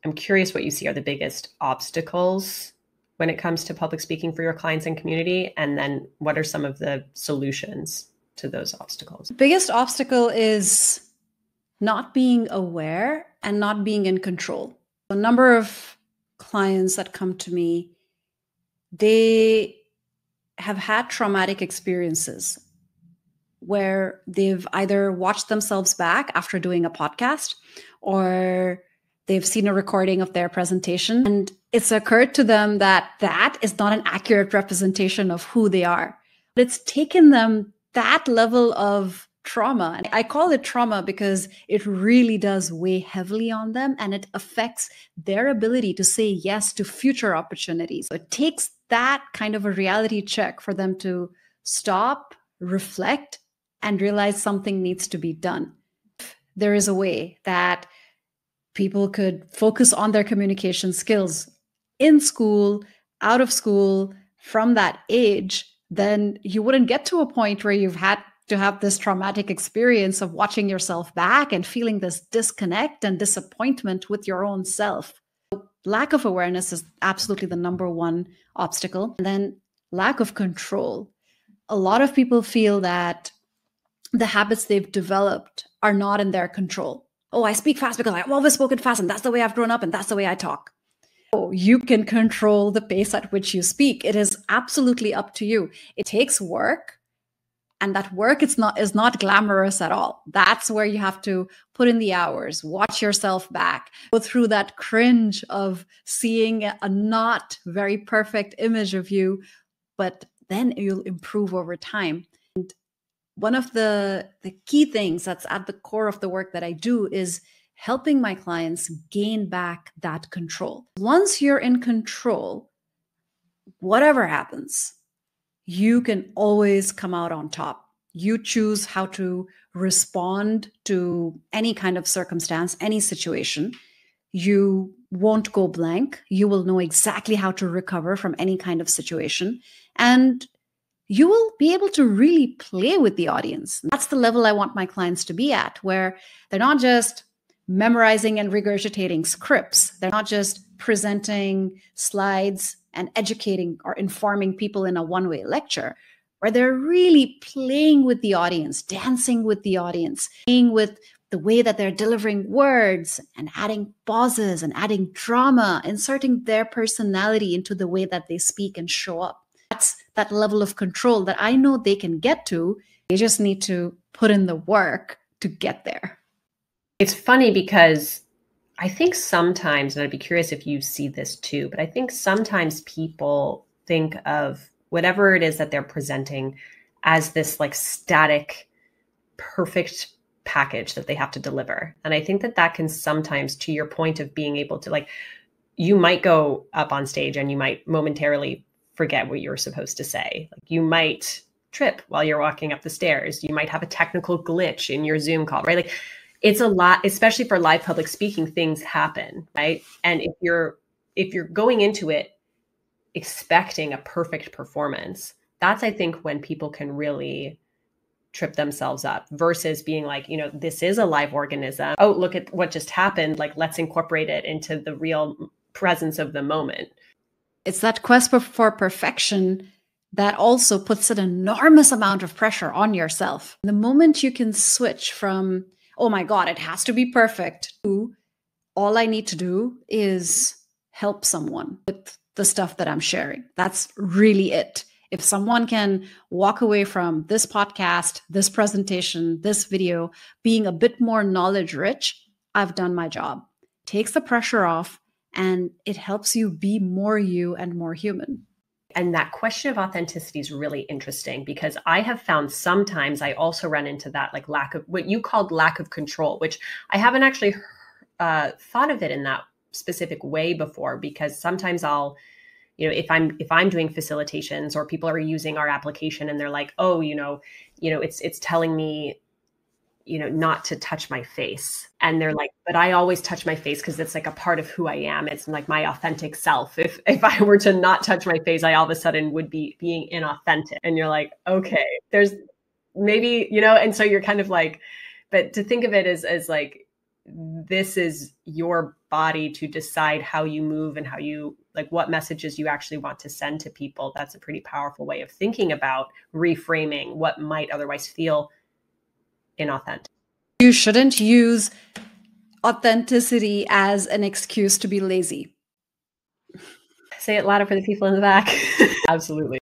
I'm curious what you see are the biggest obstacles when it comes to public speaking for your clients and community, and then what are some of the solutions to those obstacles? The biggest obstacle is not being aware and not being in control. A number of clients that come to me, they have had traumatic experiences where they've either watched themselves back after doing a podcast or they've seen a recording of their presentation, and it's occurred to them that that is not an accurate representation of who they are. But it's taken them that level of trauma. And I call it trauma because it really does weigh heavily on them, and it affects their ability to say yes to future opportunities. So it takes that kind of a reality check for them to stop, reflect, and realize something needs to be done. There is a way that people could focus on their communication skills in school, out of school, from that age, then you wouldn't get to a point where you've had to have this traumatic experience of watching yourself back and feeling this disconnect and disappointment with your own self. Lack of awareness is absolutely the number one obstacle. And then lack of control. A lot of people feel that the habits they've developed are not in their control. Oh, I speak fast because I've always spoken fast and that's the way I've grown up and that's the way I talk. Oh, you can control the pace at which you speak. It is absolutely up to you. It takes work, and that work is not glamorous at all. That's where you have to put in the hours, watch yourself back, go through that cringe of seeing a not very perfect image of you, but then you'll improve over time. And one of the key things that's at the core of the work that I do is helping my clients gain back that control. Once you're in control, whatever happens, you can always come out on top. You choose how to respond to any kind of circumstance, any situation. You won't go blank. You will know exactly how to recover from any kind of situation. And you will be able to really play with the audience. That's the level I want my clients to be at, where they're not just memorizing and regurgitating scripts. They're not just presenting slides and educating or informing people in a one-way lecture, where they're really playing with the audience, dancing with the audience, playing with the way that they're delivering words and adding pauses and adding drama, inserting their personality into the way that they speak and show up. That's that level of control that I know they can get to. They just need to put in the work to get there. It's funny because I think sometimes, and I'd be curious if you see this too, but I think sometimes people think of whatever it is that they're presenting as this like static, perfect package that they have to deliver. And I think that that can sometimes, to your point of being able to, like, you might go up on stage and you might momentarily forget what you were supposed to say. Like, you might trip while you're walking up the stairs. You might have a technical glitch in your Zoom call, right? Like, it's a lot, especially for live public speaking, things happen, right? And if you're going into it expecting a perfect performance, that's, I think, when people can really trip themselves up, versus being like, this is a live organism. Oh, look at what just happened. Like, let's incorporate it into the real presence of the moment. It's that quest for perfection that also puts an enormous amount of pressure on yourself. The moment you can switch from, oh my God, it has to be perfect, to all I need to do is help someone with the stuff that I'm sharing. That's really it. If someone can walk away from this podcast, this presentation, this video, being a bit more knowledge rich, I've done my job. Takes the pressure off, and it helps you be more you and more human. And that question of authenticity is really interesting, because I have found sometimes I also run into that, like, lack of what you called lack of control, which I haven't actually thought of it in that specific way before, because sometimes I'll, if I'm doing facilitations or people are using our application and they're like, oh, it's telling me, not to touch my face. And they're like, but I always touch my face because it's like a part of who I am. It's like my authentic self. If I were to not touch my face, I all of a sudden would be being inauthentic. And you're like, okay, there's maybe, and so you're kind of like, but to think of it as like, this is your body to decide how you move and how you, like, what messages you actually want to send to people. That's a pretty powerful way of thinking about reframing what might otherwise feel inauthentic. You shouldn't use authenticity as an excuse to be lazy. Say it louder for the people in the back. Absolutely.